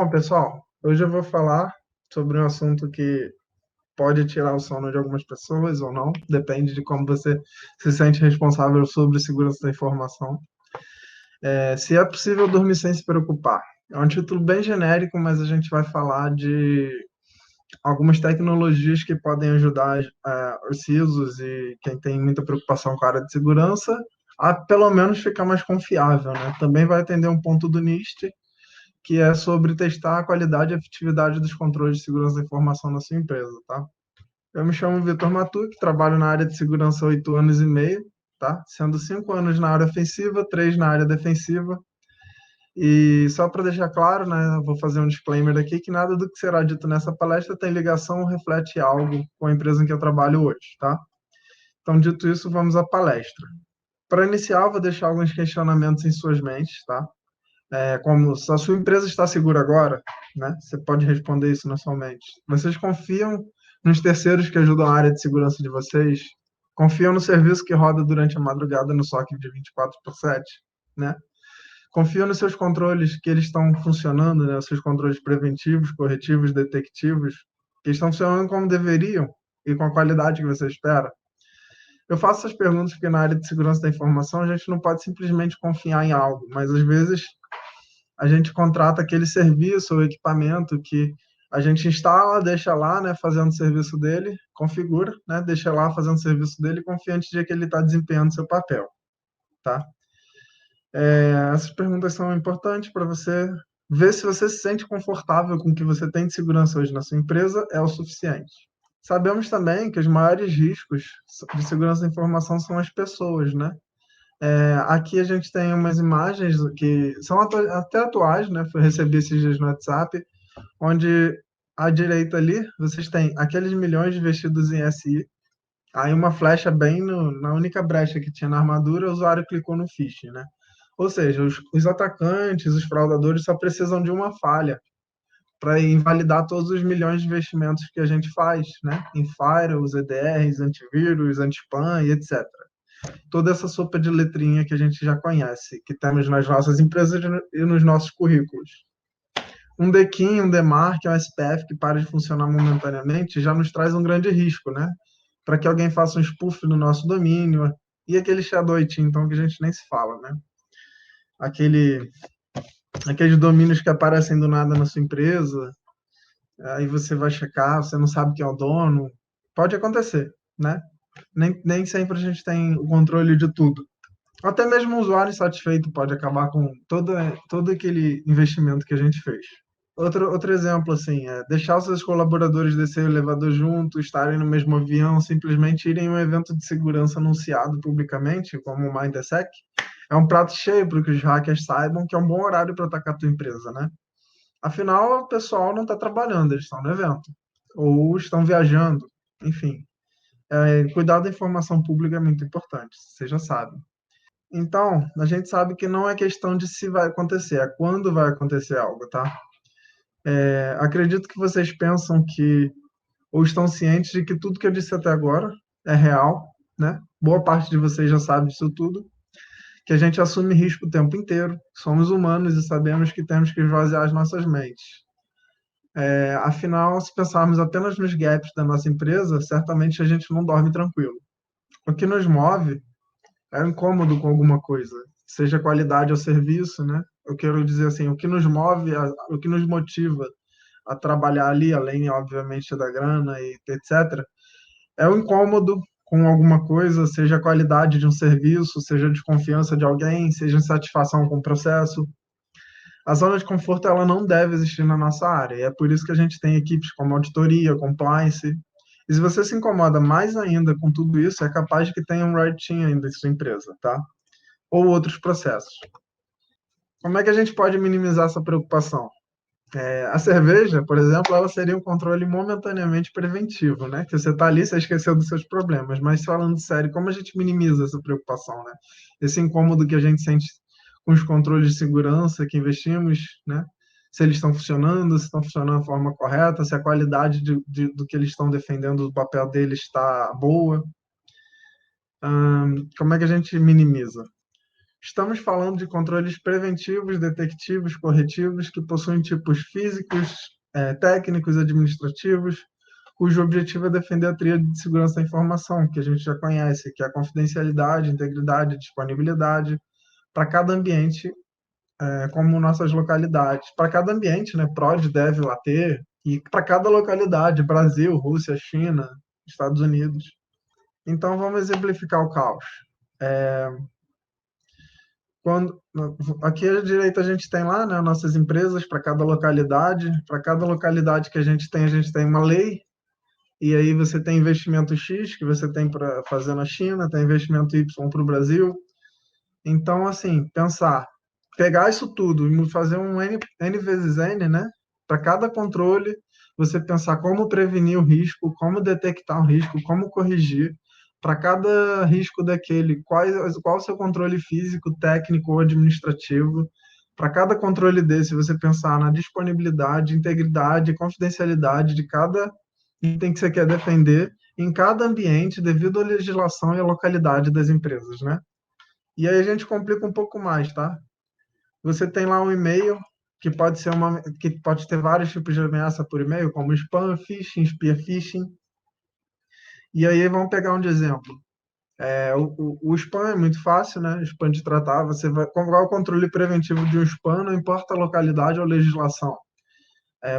Bom, pessoal, hoje eu vou falar sobre um assunto que pode tirar o sono de algumas pessoas ou não, depende de como você se sente responsável sobre segurança da informação. Se é possível dormir sem se preocupar. É um título bem genérico, mas a gente vai falar de algumas tecnologias que podem ajudar os CISOs e quem tem muita preocupação com a área de segurança a pelo menos ficar mais confiável, né? Também vai atender um ponto do NIST, que é sobre testar a qualidade e efetividade dos controles de segurança da informação na sua empresa, tá? Eu me chamo Vitor Matuque, trabalho na área de segurança há 8 anos e meio, tá? Sendo 5 anos na área ofensiva, 3 na área defensiva. E só para deixar claro, né, eu vou fazer um disclaimer aqui, que nada do que será dito nessa palestra tem ligação ou reflete algo com a empresa em que eu trabalho hoje, tá? Então, dito isso, vamos à palestra. Para iniciar, eu vou deixar alguns questionamentos em suas mentes, tá? Como se a sua empresa está segura agora, né? Você pode responder isso na sua mente. Vocês confiam nos terceiros que ajudam a área de segurança de vocês? Confiam no serviço que roda durante a madrugada no SOC de 24/7, né? Confiam nos seus controles que eles estão funcionando, né? Os seus controles preventivos, corretivos, detectivos, que estão funcionando como deveriam e com a qualidade que você espera? Eu faço essas perguntas porque na área de segurança da informação a gente não pode simplesmente confiar em algo, mas às vezes a gente contrata aquele serviço ou equipamento que a gente instala, deixa lá, né, fazendo o serviço dele, configura, né, deixa lá fazendo o serviço dele, confiante de que ele está desempenhando seu papel, tá? Essas perguntas são importantes para você ver se você se sente confortável com o que você tem de segurança hoje na sua empresa é o suficiente. Sabemos também que os maiores riscos de segurança da informação são as pessoas, né? Aqui a gente tem umas imagens que são até atuais, né? Eu recebi esses dias no WhatsApp, onde à direita ali vocês têm aqueles milhões investidos em SI, aí uma flecha bem na única brecha que tinha na armadura, o usuário clicou no phishing, né? Ou seja, os atacantes, os fraudadores só precisam de uma falha para invalidar todos os milhões de investimentos que a gente faz, né? Em firewalls, EDRs, antivírus, anti-spam e etc. Toda essa sopa de letrinha que a gente já conhece, que temos nas nossas empresas e nos nossos currículos. Um DKIM, um DMARC, um SPF que para de funcionar momentaneamente já nos traz um grande risco, né? Para que alguém faça um spoof no nosso domínio e aquele shadow IT, então, que a gente nem se fala, né? Aqueles domínios que aparecem do nada na sua empresa, aí você vai checar, você não sabe quem é o dono. Pode acontecer, né? Nem sempre a gente tem o controle de tudo. Até mesmo um usuário insatisfeito pode acabar com todo aquele investimento que a gente fez. Outro exemplo, assim, é deixar os seus colaboradores descer o elevador junto, estarem no mesmo avião, simplesmente irem a um evento de segurança anunciado publicamente, como o MindSec, é um prato cheio para que os hackers saibam que é um bom horário para atacar a tua empresa, né? Afinal, o pessoal não está trabalhando, eles estão no evento, ou estão viajando, enfim. Cuidar da informação pública é muito importante, você já sabe. Então, a gente sabe que não é questão de se vai acontecer, é quando vai acontecer algo, tá? Acredito que vocês pensam que, ou estão cientes de que tudo que eu disse até agora é real, né? Boa parte de vocês já sabe disso tudo, que a gente assume risco o tempo inteiro, somos humanos e sabemos que temos que esvaziar as nossas mentes. Afinal, se pensarmos apenas nos gaps da nossa empresa, certamente a gente não dorme tranquilo. O que nos move é o incômodo com alguma coisa, seja qualidade ou serviço, né? Eu quero dizer assim, o que nos move, o que nos motiva a trabalhar ali, além, obviamente, da grana e etc., é o incômodo com alguma coisa, seja a qualidade de um serviço, seja a desconfiança de alguém, seja a insatisfação com o processo. A zona de conforto ela não deve existir na nossa área, e é por isso que a gente tem equipes como auditoria, compliance. E se você se incomoda mais ainda com tudo isso, é capaz de que tenha um red team ainda em sua empresa, tá? Ou outros processos. Como é que a gente pode minimizar essa preocupação? A cerveja, por exemplo, ela seria um controle momentaneamente preventivo, né? Que você está ali, você esqueceu dos seus problemas. Mas falando sério, como a gente minimiza essa preocupação, né? Esse incômodo que a gente sente com os controles de segurança que investimos, né? Se eles estão funcionando, se estão funcionando da forma correta, se a qualidade do que eles estão defendendo, do papel deles está boa. Como é que a gente minimiza? Estamos falando de controles preventivos, detectivos, corretivos, que possuem tipos físicos, técnicos, administrativos, cujo objetivo é defender a tríade de segurança da informação, que a gente já conhece, que é a confidencialidade, integridade, disponibilidade, para cada ambiente, como nossas localidades. Para cada ambiente, né, PROD, DEV, LAT, e para cada localidade, Brasil, Rússia, China, Estados Unidos. Então, vamos exemplificar o caos. Quando, aqui à direita a gente tem lá, né, nossas empresas para cada localidade. Para cada localidade que a gente tem uma lei. E aí você tem investimento X que você tem para fazer na China, tem investimento Y para o Brasil. Então, assim, pegar isso tudo e fazer um N vezes N, né? Para cada controle, você pensar como prevenir o risco, como detectar o risco, como corrigir. Para cada risco daquele, qual o seu controle físico, técnico ou administrativo. Para cada controle desse, você pensar na disponibilidade, integridade e confidencialidade de cada item que você quer defender em cada ambiente, devido à legislação e à localidade das empresas, né? E aí a gente complica um pouco mais, tá? Você tem lá um e-mail que pode ter vários tipos de ameaça por e-mail, como spam, phishing, spear phishing. E aí vamos pegar um de exemplo. O spam é muito fácil, né? Spam de tratar. Qual é o controle preventivo de um spam, não importa a localidade ou legislação.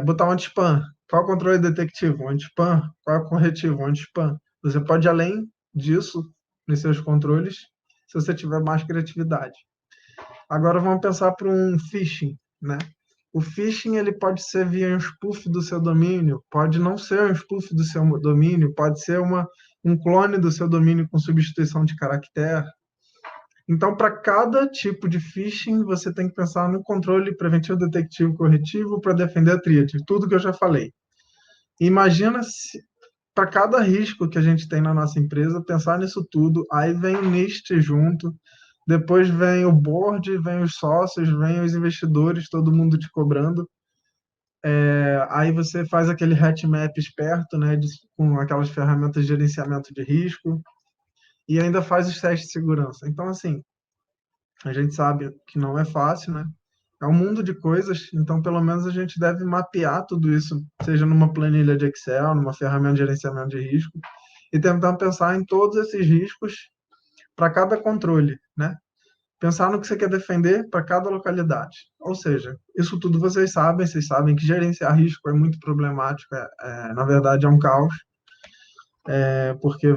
Botar um anti-spam. Qual é o controle detectivo? Um anti-spam. Qual é o corretivo? Um anti-spam. Você pode ir além disso nos seus controles, se você tiver mais criatividade. Agora vamos pensar para um phishing, né? O phishing ele pode ser via um spoof do seu domínio, pode não ser um spoof do seu domínio, pode ser um clone do seu domínio com substituição de caractere. Então, para cada tipo de phishing, você tem que pensar no controle preventivo, detectivo, corretivo para defender a tríade, tudo que eu já falei. Imagina se para cada risco que a gente tem na nossa empresa, pensar nisso tudo, aí vem o NIST junto, depois vem o board, vem os sócios, vem os investidores, todo mundo te cobrando. Aí você faz aquele hatch map esperto, né, com aquelas ferramentas de gerenciamento de risco, e ainda faz os testes de segurança. Então, assim, a gente sabe que não é fácil, né? É um mundo de coisas, então pelo menos a gente deve mapear tudo isso, seja numa planilha de Excel, numa ferramenta de gerenciamento de risco, e tentar pensar em todos esses riscos para cada controle, né? Pensar no que você quer defender para cada localidade. Ou seja, isso tudo vocês sabem que gerenciar risco é muito problemático, na verdade é um caos, porque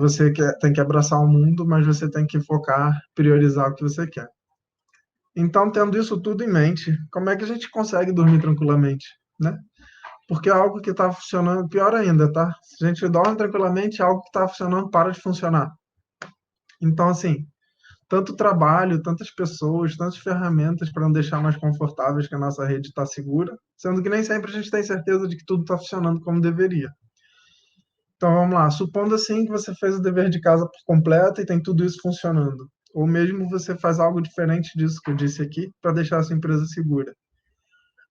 tem que abraçar o mundo, mas você tem que focar, priorizar o que você quer. Então, tendo isso tudo em mente, como é que a gente consegue dormir tranquilamente, né? Porque é algo que está funcionando, pior ainda, tá? Se a gente dorme tranquilamente, é algo que está funcionando para de funcionar. Então, assim, tanto trabalho, tantas pessoas, tantas ferramentas para não deixar mais confortáveis que a nossa rede está segura, sendo que nem sempre a gente tem certeza de que tudo está funcionando como deveria. Então vamos lá, supondo assim que você fez o dever de casa por completo e tem tudo isso funcionando, ou mesmo você faz algo diferente disso que eu disse aqui para deixar a sua empresa segura.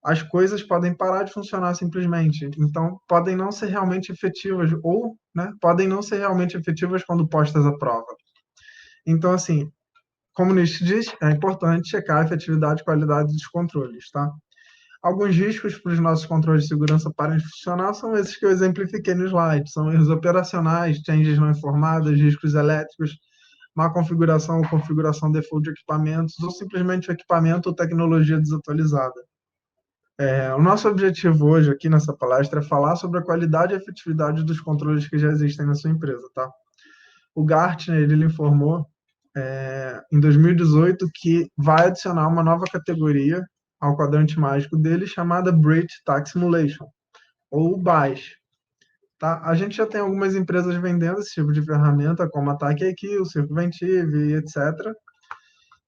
As coisas podem parar de funcionar simplesmente, então podem não ser realmente efetivas ou, né, podem não ser realmente efetivas quando postas à prova. Então assim, como o Nietzsche diz, é importante checar a efetividade e qualidade dos controles, tá? Alguns riscos para os nossos controles de segurança parem de funcionar são esses que eu exemplifiquei no slide. São erros operacionais, changes não informadas, riscos elétricos, má configuração ou configuração default de equipamentos, ou simplesmente o equipamento ou tecnologia desatualizada. O nosso objetivo hoje aqui nessa palestra é falar sobre a qualidade e efetividade dos controles que já existem na sua empresa, tá? O Gartner, ele informou em 2018 que vai adicionar uma nova categoria ao quadrante mágico dele chamada Breach Attack Simulation, ou BAS. Tá? A gente já tem algumas empresas vendendo esse tipo de ferramenta, como a AttackIQ, o Circuventive, etc.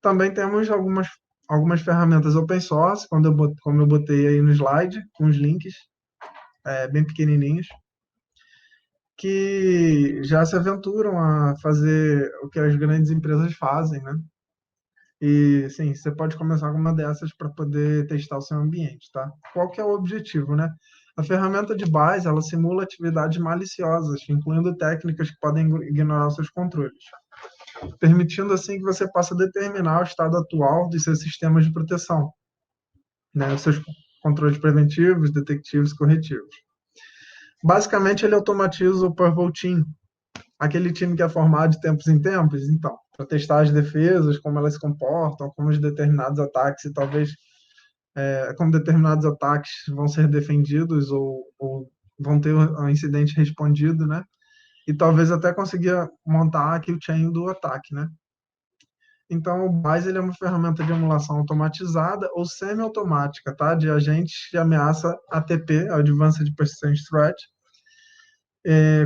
Também temos algumas ferramentas open source, como eu botei aí no slide, com os links bem pequenininhos, que já se aventuram a fazer o que as grandes empresas fazem, né? E, sim, você pode começar com uma dessas para poder testar o seu ambiente, tá? Qual que é o objetivo, né? A ferramenta de base, ela simula atividades maliciosas, incluindo técnicas que podem ignorar os seus controles. permitindo assim que você possa determinar o estado atual dos seus sistemas de proteção, né? Os seus controles preventivos, detectivos e corretivos. Basicamente, ele automatiza o Purple Team, aquele time que é formado de tempos em tempos, então, para testar as defesas, como elas se comportam, como os determinados ataques e talvez como determinados ataques vão ser defendidos ou vão ter um incidente respondido, né? E talvez até conseguir montar aqui o chain do ataque, né? Então, o BAS ele é uma ferramenta de emulação automatizada ou semi-automática, tá? De agentes de ameaça ATP, Advanced Persistent Threat,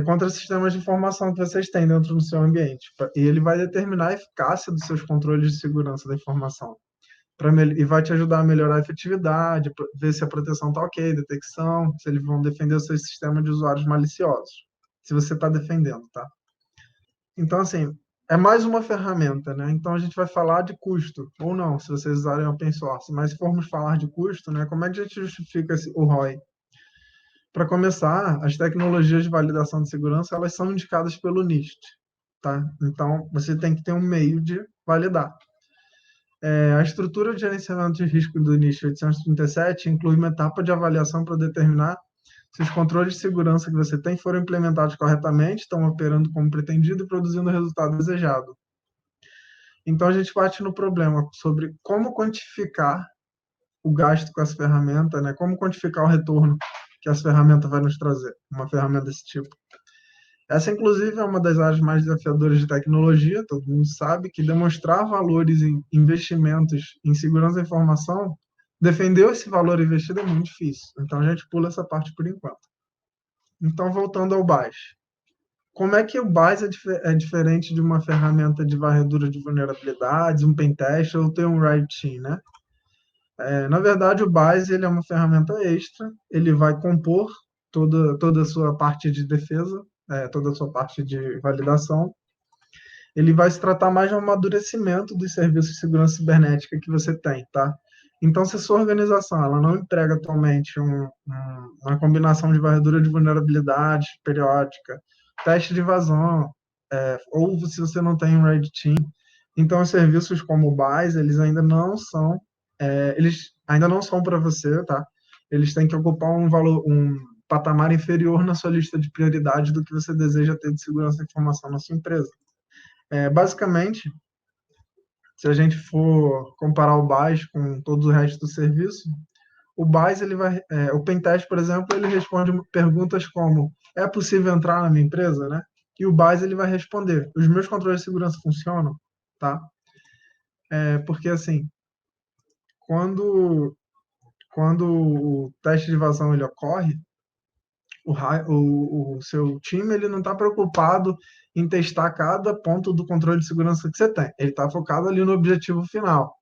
contra sistemas de informação que vocês têm dentro do seu ambiente. E ele vai determinar a eficácia dos seus controles de segurança da informação. E vai te ajudar a melhorar a efetividade, ver se a proteção está ok, detecção, se eles vão defender o seu sistema de usuários maliciosos. Se você está defendendo, tá? Então, assim, é mais uma ferramenta, né? Então, a gente vai falar de custo, ou não, se vocês usarem open source. Mas se formos falar de custo, né? Como é que a gente justifica o ROI? Para começar, as tecnologias de validação de segurança, elas são indicadas pelo NIST, tá? Então, você tem que ter um meio de validar. A estrutura de gerenciamento de risco do NIST 837 inclui uma etapa de avaliação para determinar se os controles de segurança que você tem foram implementados corretamente, estão operando como pretendido e produzindo o resultado desejado. Então, a gente parte no problema sobre como quantificar o gasto com essa ferramenta, né? Como quantificar o retorno que essa ferramenta vai nos trazer, uma ferramenta desse tipo. Essa, inclusive, é uma das áreas mais desafiadoras de tecnologia, todo mundo sabe que demonstrar valores em investimentos em segurança da informação, defender esse valor investido é muito difícil. Então, a gente pula essa parte por enquanto. Então, voltando ao BAS. Como é que o BAS é diferente de uma ferramenta de varredura de vulnerabilidades, um pentest ou ter um Red Team, né? Na verdade, o BAS ele é uma ferramenta extra, ele vai compor toda a sua parte de defesa, toda a sua parte de validação. Ele vai se tratar mais de um amadurecimento dos serviços de segurança cibernética que você tem, tá? Então, se a sua organização ela não emprega atualmente uma combinação de varredura de vulnerabilidade periódica, teste de evasão, ou se você não tem um Red Team, então os serviços como o BAS, eles ainda não são para você, tá? Eles têm que ocupar um patamar inferior na sua lista de prioridade do que você deseja ter de segurança da informação na sua empresa. Basicamente, se a gente for comparar o BAS com todo o resto do serviço, o BAS, o Pentest, por exemplo, ele responde perguntas como: é possível entrar na minha empresa, né? E o BAS ele vai responder: os meus controles de segurança funcionam, tá? Porque assim, quando o teste de evasão ele ocorre, o seu time ele não está preocupado em testar cada ponto do controle de segurança que você tem. Ele está focado ali no objetivo final,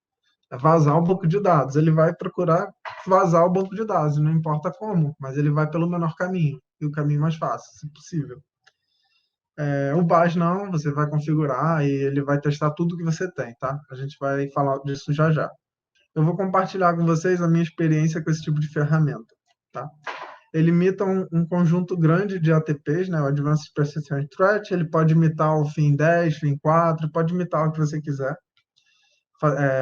é vazar o banco de dados. Ele vai procurar vazar o banco de dados, não importa como, mas ele vai pelo menor caminho e o caminho mais fácil, se possível. O BAS não, você vai configurar e ele vai testar tudo que você tem, tá? A gente vai falar disso já já. Eu vou compartilhar com vocês a minha experiência com esse tipo de ferramenta, tá? Ele imita um conjunto grande de ATPs, né? O Advanced Persistent Threat, ele pode imitar o FIM 10, FIM 4, pode imitar o que você quiser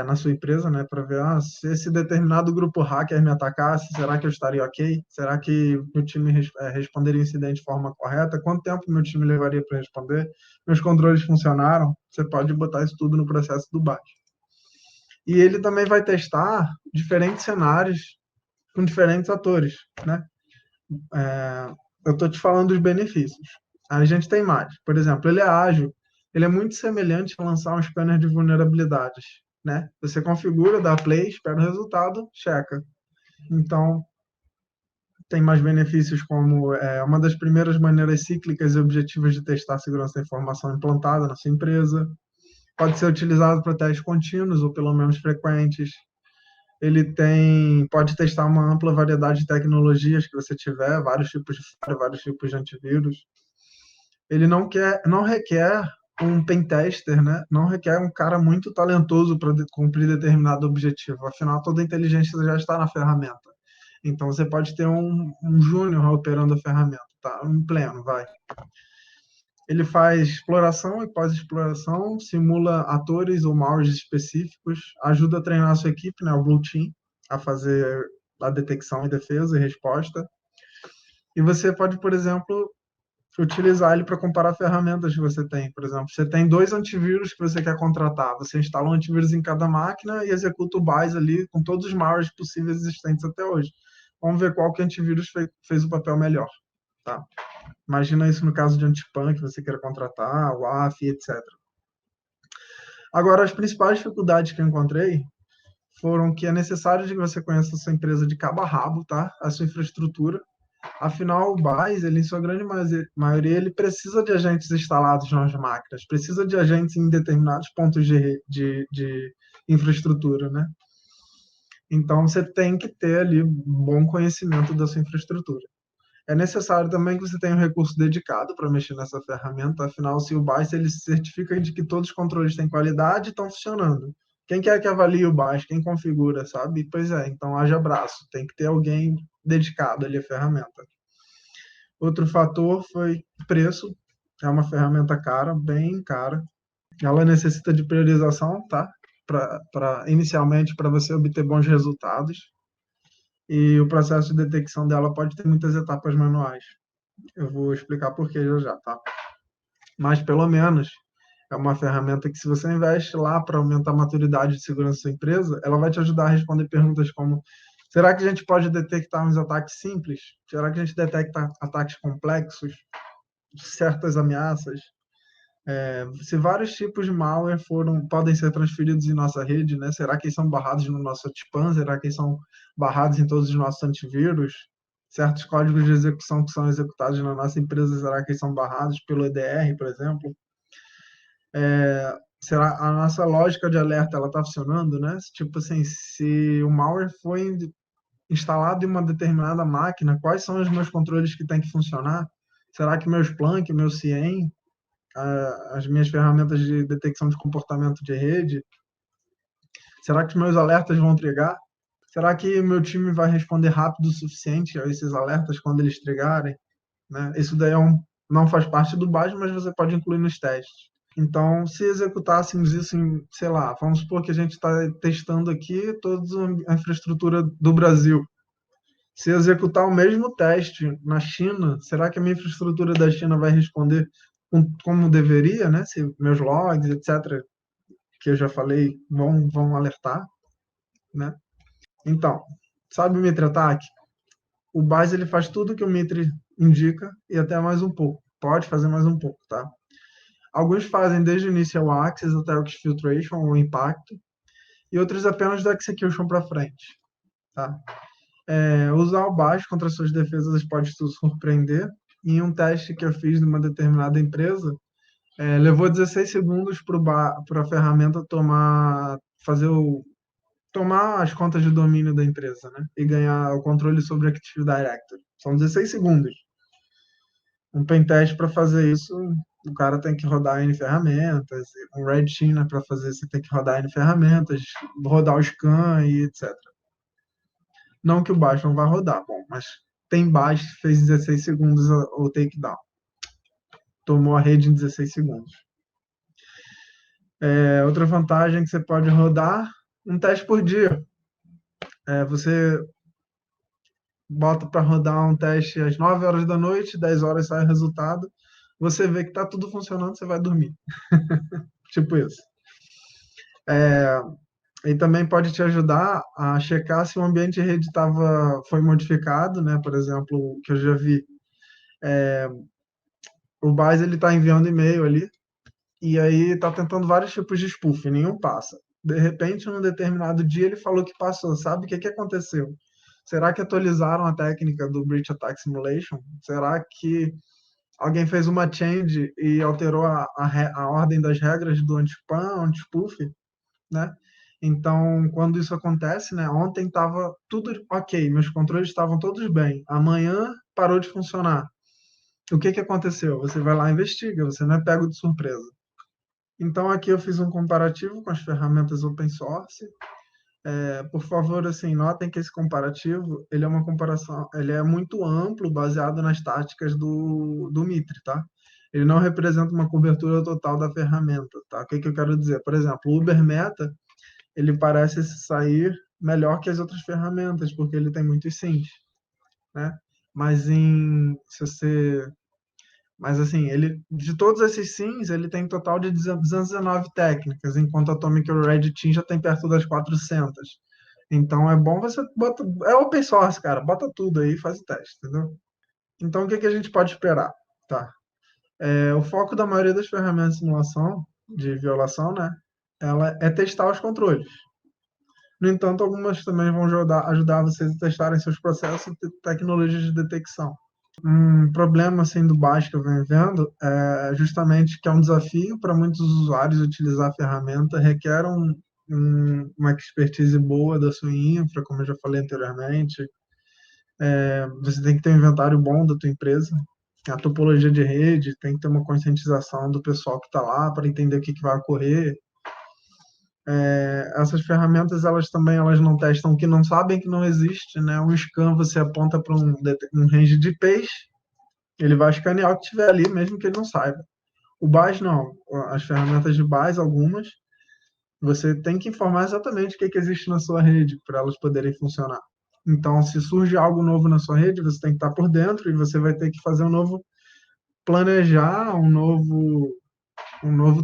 na sua empresa, né? Para ver se esse determinado grupo hacker me atacasse, será que eu estaria ok? Será que meu time responderia o incidente de forma correta? Quanto tempo meu time levaria para responder? Meus controles funcionaram? Você pode botar isso tudo no processo do BAS. E ele também vai testar diferentes cenários com diferentes atores, né? Eu estou te falando dos benefícios. A gente tem mais. Por exemplo, ele é ágil. Ele é muito semelhante a lançar um scanner de vulnerabilidades, né? Você configura, dá play, espera o resultado, checa. Então, tem mais benefícios como uma das primeiras maneiras cíclicas e objetivas de testar a segurança da informação implantada na sua empresa. Pode ser utilizado para testes contínuos ou pelo menos frequentes. Ele pode testar uma ampla variedade de tecnologias que você tiver, vários tipos de firewall, vários tipos de antivírus. Ele não requer um pentester, né? Não requer um cara muito talentoso para cumprir determinado objetivo. Afinal, toda a inteligência já está na ferramenta. Então, você pode ter um júnior operando a ferramenta, tá? Um pleno, vai. Ele faz exploração e pós-exploração, simula atores ou malwares específicos, ajuda a treinar a sua equipe, né, o Blue Team, a fazer a detecção e defesa e resposta. E você pode, por exemplo, utilizar ele para comparar ferramentas que você tem. Por exemplo, você tem 2 antivírus que você quer contratar. Você instala um antivírus em cada máquina e executa o BIOS ali com todos os malwares possíveis existentes até hoje. Vamos ver qual que antivírus fez o papel melhor. Tá? Imagina isso no caso de anti-spam que você queira contratar, o WAF, etc. Agora, as principais dificuldades que eu encontrei foram que é necessário que você conheça a sua empresa de cabo a rabo, tá? A sua infraestrutura. Afinal, o BIOS, ele, em sua grande maioria, ele precisa de agentes instalados nas máquinas, precisa de agentes em determinados pontos de infraestrutura, né? Então, você tem que ter ali bom conhecimento da sua infraestrutura. É necessário também que você tenha um recurso dedicado para mexer nessa ferramenta, afinal, se o BIOS ele se certifica de que todos os controles têm qualidade e estão funcionando. Quem quer que avalie o BIOS? Quem configura, sabe? Pois é, então haja braço, tem que ter alguém dedicado ali à ferramenta. Outro fator foi preço, é uma ferramenta cara, bem cara. Ela necessita de priorização, tá? Inicialmente, para você obter bons resultados. E o processo de detecção dela pode ter muitas etapas manuais. Eu vou explicar por que já já, tá? Mas pelo menos é uma ferramenta que, se você investe lá para aumentar a maturidade de segurança da sua empresa, ela vai te ajudar a responder perguntas como: será que a gente pode detectar uns ataques simples? Será que a gente detecta ataques complexos? Certas ameaças? Se vários tipos de malware podem ser transferidos em nossa rede, né? Será que eles são barrados no nosso anti-spam? Será que eles são barrados em todos os nossos antivírus? Certos códigos de execução que são executados na nossa empresa, será que eles são barrados pelo EDR, por exemplo? Será a nossa lógica de alerta ela está funcionando, né? Tipo assim, se o malware foi instalado em uma determinada máquina, quais são os meus controles que têm que funcionar? Será que meu Splunk, meu CIEM, as minhas ferramentas de detecção de comportamento de rede, será que os meus alertas vão trigar? Será que meu time vai responder rápido o suficiente a esses alertas quando eles trigarem? Né? Isso daí não faz parte do BAS, mas você pode incluir nos testes. Então, se executássemos isso em, sei lá, vamos supor que a gente está testando aqui toda a infraestrutura do Brasil. Se executar o mesmo teste na China, será que a minha infraestrutura da China vai responder como deveria, né? Se meus logs, etc., que eu já falei, vão alertar, né? Então, sabe o Mitre Attack? O BAS ele faz tudo que o Mitre indica e até mais um pouco. Pode fazer mais um pouco, tá? Alguns fazem desde o initial access até o exfiltration, ou impacto, e outros apenas do execution para frente, tá? Usar o BAS contra suas defesas pode te surpreender. Em um teste que eu fiz numa determinada empresa, levou 16 segundos para a ferramenta tomar as contas de domínio da empresa, né? E ganhar o controle sobre o Active Directory. São 16 segundos. Um pentest para fazer isso, o cara tem que rodar N ferramentas. Um Red Team, né, para fazer isso, tem que rodar N ferramentas, rodar o scan e etc. Não que o baixo não vai rodar, bom, mas tem baixo que fez 16 segundos o takedown. Tomou a rede em 16 segundos. Outra vantagem é que você pode rodar um teste por dia. Você bota para rodar um teste às 9 horas da noite, 10 horas sai o resultado, você vê que está tudo funcionando, você vai dormir. Tipo isso. E também pode te ajudar a checar se o ambiente de rede foi modificado, né? Por exemplo, o que eu já vi, o BAS ele está enviando e-mail ali, e aí está tentando vários tipos de spoof, e nenhum passa. De repente, num determinado dia, ele falou que passou. Sabe o que aconteceu? Será que atualizaram a técnica do Breach Attack Simulation? Será que alguém fez uma change e alterou a ordem das regras do anti-spam, anti-spoof, né? Então, quando isso acontece, né? Ontem estava tudo ok, meus controles estavam todos bem. Amanhã parou de funcionar. O que aconteceu? Você vai lá e investiga, você não é pego de surpresa. Então, aqui eu fiz um comparativo com as ferramentas open source. Por favor, assim, notem que esse comparativo, ele é uma comparação, ele é muito amplo, baseado nas táticas do Mitre, tá? ele não representa uma cobertura total da ferramenta, tá? O que que eu quero dizer? Por exemplo, o Uber Meta, ele parece se sair melhor que as outras ferramentas, porque ele tem muitos sims, né? Mas se você, mas assim, ele de todos esses sims, ele tem um total de 219 técnicas, enquanto a Atomic Red Team já tem perto das 400. Então é bom você bota, é open source, cara, bota tudo aí e faz o teste, entendeu? Então o que que a gente pode esperar? Tá. O foco da maioria das ferramentas de simulação de violação, né? Ela é testar os controles. No entanto, algumas também vão ajudar vocês a testarem seus processos e tecnologias de detecção. Um problema assim do baixo que eu venho vendo é justamente que é um desafio para muitos usuários utilizar a ferramenta, requer uma expertise boa da sua infra, como eu já falei anteriormente. Você tem que ter um inventário bom da tua empresa, a topologia de rede, tem que ter uma conscientização do pessoal que está lá para entender o que, que vai ocorrer. Essas ferramentas, elas não testam o que não sabem que não existe, né? Um scan, você aponta para um range de IPs, ele vai escanear o que tiver ali, mesmo que ele não saiba. O BAS não. As ferramentas de BAS, algumas, você tem que informar exatamente o que, que existe na sua rede para elas poderem funcionar. Então, se surge algo novo na sua rede, você tem que estar por dentro e você vai ter que fazer planejar um novo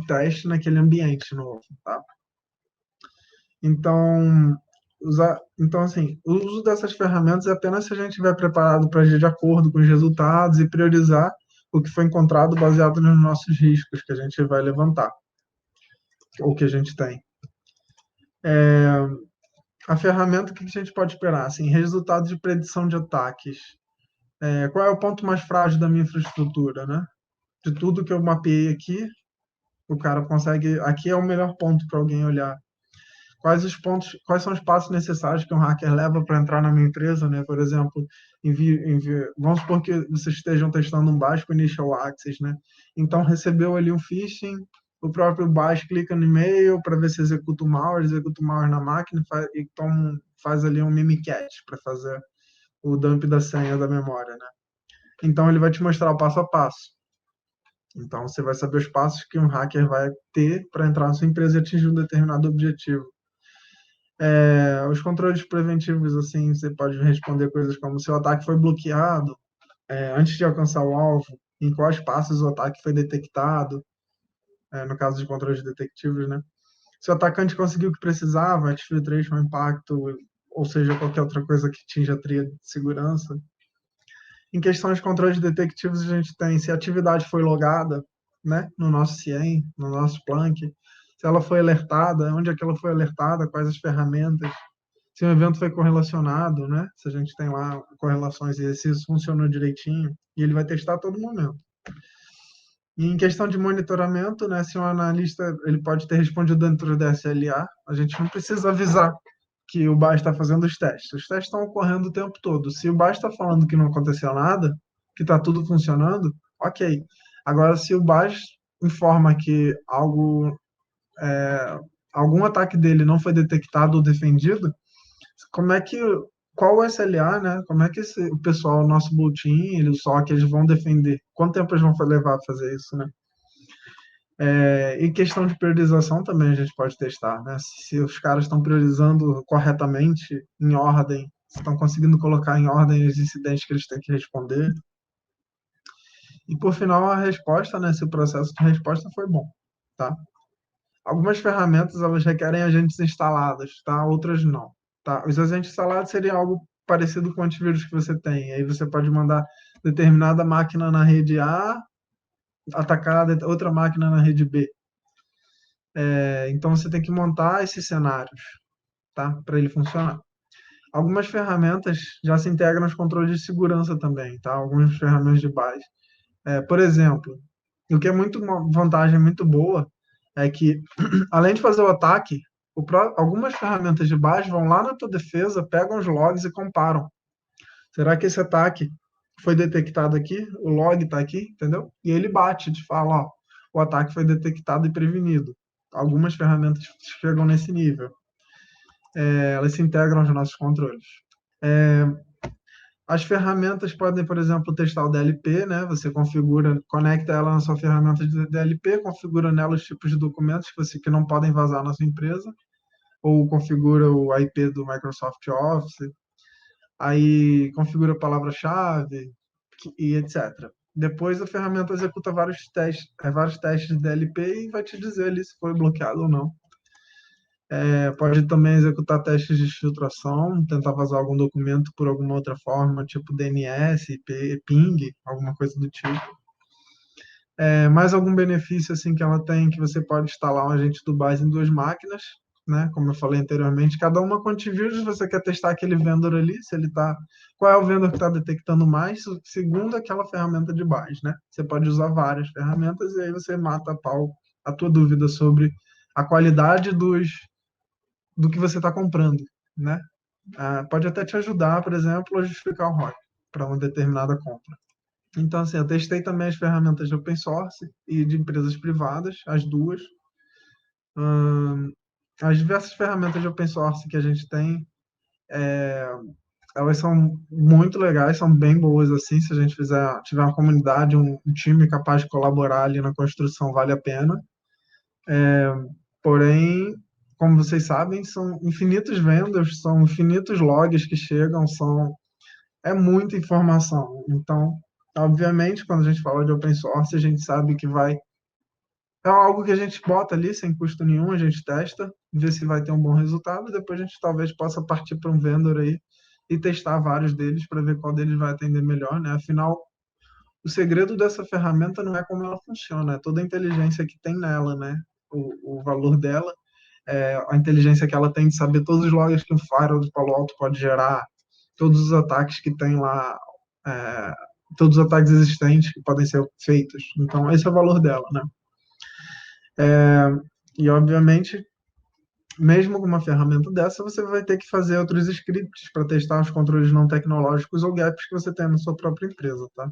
teste naquele ambiente novo, tá? Então, então, assim, o uso dessas ferramentas é apenas se a gente estiver preparado para agir de acordo com os resultados e priorizar o que foi encontrado baseado nos nossos riscos que a gente vai levantar, ou que a gente tem. A ferramenta, o que a gente pode esperar? Assim, resultados de predição de ataques. Qual é o ponto mais frágil da minha infraestrutura, né? De tudo que eu mapeei aqui, o cara consegue. Aqui é o melhor ponto para alguém olhar. Quais são os passos necessários que um hacker leva para entrar na minha empresa, né? Por exemplo, vamos supor que vocês estejam testando um baixo initial access, né? Então recebeu ali um phishing, o próprio baixo clica no e-mail para ver se executa o malware na máquina e faz ali um mimikatz para fazer o dump da senha da memória, né? Então ele vai te mostrar o passo a passo. Então você vai saber os passos que um hacker vai ter para entrar na sua empresa e atingir um determinado objetivo. Os controles preventivos, assim, você pode responder coisas como se o ataque foi bloqueado, antes de alcançar o alvo, em quais passos o ataque foi detectado, no caso de controles detectivos, né? Se o atacante conseguiu o que precisava, exfiltration, impacto, ou seja, qualquer outra coisa que atinja a tríade de segurança. Em questão de controles detectivos, a gente tem se a atividade foi logada, né, no nosso CIEM, no nosso Splunk, se ela foi alertada, onde é que ela foi alertada, quais as ferramentas, se o evento foi correlacionado, né? Se a gente tem lá correlações e se isso funcionou direitinho, e ele vai testar a todo momento. E em questão de monitoramento, né? Se um analista ele pode ter respondido dentro da SLA, a gente não precisa avisar que o BAS está fazendo os testes. Os testes estão ocorrendo o tempo todo. Se o BAS está falando que não aconteceu nada, que está tudo funcionando, ok. Agora, se o BAS informa que algum ataque dele não foi detectado ou defendido, como é que qual o SLA, né? Como é que o pessoal, o nosso Blue Team, eles só que eles vão defender? Quanto tempo eles vão levar a fazer isso, né? E questão de priorização também a gente pode testar, né? Se os caras estão priorizando corretamente, em ordem, se estão conseguindo colocar em ordem os incidentes que eles têm que responder. E por final a resposta, né? Se o processo de resposta foi bom, tá? Algumas ferramentas elas requerem agentes instalados, tá? Outras não, tá? Os agentes instalados seria algo parecido com o antivírus que você tem. Aí você pode mandar determinada máquina na rede A atacar outra máquina na rede B. Então você tem que montar esses cenários, tá? Para ele funcionar. Algumas ferramentas já se integram nos controles de segurança também, tá? Algumas ferramentas de base. Por exemplo, o que é uma vantagem muito boa é que, além de fazer o ataque, algumas ferramentas de base vão lá na tua defesa, pegam os logs e comparam. Será que esse ataque foi detectado aqui? O log está aqui, entendeu? E ele bate, te fala, ó, o ataque foi detectado e prevenido. Algumas ferramentas chegam nesse nível. Elas se integram aos nossos controles. As ferramentas podem, por exemplo, testar o DLP, né? Você configura, conecta ela na sua ferramenta de DLP, configura nela os tipos de documentos que não podem vazar na sua empresa, ou configura o IP do Microsoft Office, aí configura a palavra-chave e etc. Depois a ferramenta executa vários testes de DLP e vai te dizer ali se foi bloqueado ou não. Pode também executar testes de filtração, tentar vazar algum documento por alguma outra forma, tipo DNS, IP, ping, alguma coisa do tipo. Mais algum benefício assim que ela tem, que você pode instalar um agente do Base em duas máquinas, né? Como eu falei anteriormente, cada uma com antivírus, você quer testar aquele vendor ali, se ele tá, qual é o vendor que está detectando mais, segundo aquela ferramenta de base, né? Você pode usar várias ferramentas e aí você mata a pau a tua dúvida sobre a qualidade do que você está comprando, né? Pode até te ajudar, por exemplo, a justificar o ROI para uma determinada compra. Então, assim, eu testei também as ferramentas de open source e de empresas privadas, as duas. As diversas ferramentas de open source que a gente tem, elas são muito legais, são bem boas, assim, se a gente tiver uma comunidade, um time capaz de colaborar ali na construção, vale a pena. Porém, como vocês sabem, são infinitos vendors, são infinitos logs que chegam, é muita informação. Então, obviamente, quando a gente fala de open source, a gente sabe que é algo que a gente bota ali sem custo nenhum, a gente testa, vê se vai ter um bom resultado, e depois a gente talvez possa partir para um vendor aí e testar vários deles para ver qual deles vai atender melhor, né? Afinal, o segredo dessa ferramenta não é como ela funciona, é toda a inteligência que tem nela, né? O valor dela, a inteligência que ela tem de saber todos os logs que um firewall de Palo Alto pode gerar, todos os ataques que tem lá, é, todos os ataques existentes que podem ser feitos. Então, esse é o valor dela, né? E, obviamente, mesmo com uma ferramenta dessa, você vai ter que fazer outros scripts para testar os controles não tecnológicos ou gaps que você tem na sua própria empresa, tá?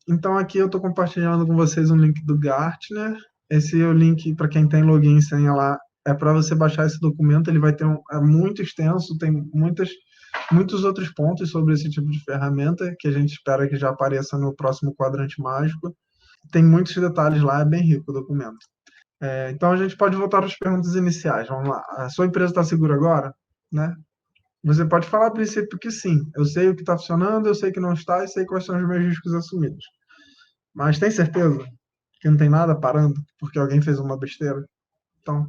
Então, aqui eu estou compartilhando com vocês um link do Gartner. Esse é o link para quem tem login e senha lá. É para você baixar esse documento. Ele vai ter é muito extenso, tem muitos outros pontos sobre esse tipo de ferramenta que a gente espera que já apareça no próximo quadrante mágico. Tem muitos detalhes lá, é bem rico o documento. Então, a gente pode voltar às perguntas iniciais. Vamos lá. A sua empresa está segura agora? Né? Você pode falar a princípio que sim. Eu sei o que está funcionando, eu sei que não está e sei quais são os meus riscos assumidos. Mas tem certeza que não tem nada parando porque alguém fez uma besteira? Então,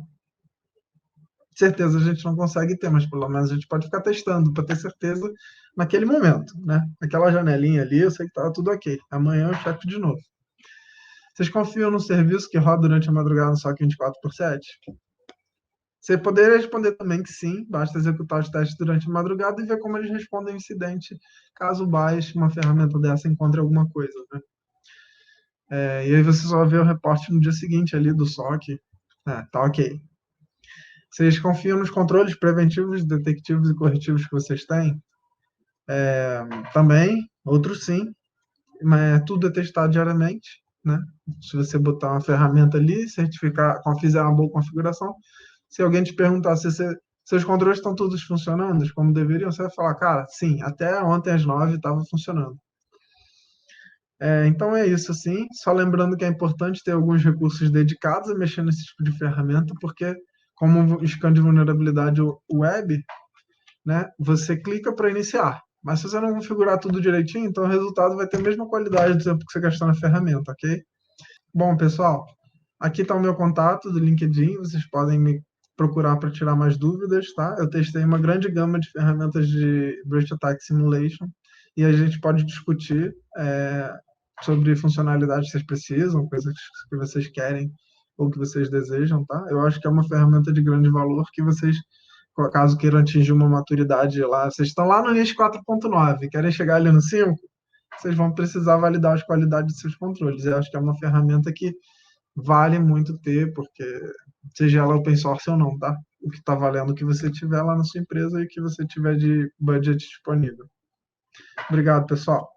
certeza a gente não consegue ter, mas pelo menos a gente pode ficar testando para ter certeza naquele momento, né? Naquela janelinha ali, eu sei que está tudo ok. Amanhã eu checo de novo. Vocês confiam no serviço que roda durante a madrugada no SOC 24/7? Você poderia responder também que sim, basta executar os testes durante a madrugada e ver como eles respondem ao incidente, caso baixe uma ferramenta dessa e encontre alguma coisa, né? E aí você só vê o reporte no dia seguinte ali do SOC. Tá ok. Vocês confiam nos controles preventivos, detectivos e corretivos que vocês têm? Também, outros sim, mas tudo é testado diariamente, né? Se você botar uma ferramenta ali, certificar, fizer uma boa configuração, se alguém te perguntar se seus controles estão todos funcionando como deveriam, você vai falar, cara, sim, até ontem às 9 estava funcionando. Então é isso, assim. Só lembrando que é importante ter alguns recursos dedicados a mexer nesse tipo de ferramenta, porque como um scan de vulnerabilidade web, né, você clica para iniciar. Mas se você não configurar tudo direitinho, então o resultado vai ter a mesma qualidade do tempo que você gastou na ferramenta, ok? Bom, pessoal, aqui está o meu contato do LinkedIn, vocês podem me procurar para tirar mais dúvidas, tá? Eu testei uma grande gama de ferramentas de Breach Attack Simulation e a gente pode discutir sobre funcionalidades que vocês precisam, coisas que vocês querem ou que vocês desejam, tá? Eu acho que é uma ferramenta de grande valor que vocês, caso queiram atingir uma maturidade lá, vocês estão lá no NIST 4.9, querem chegar ali no 5, vocês vão precisar validar as qualidades de seus controles. Eu acho que é uma ferramenta que vale muito ter, porque seja ela open source ou não, tá? O que está valendo o que você tiver lá na sua empresa e o que você tiver de budget disponível. Obrigado, pessoal.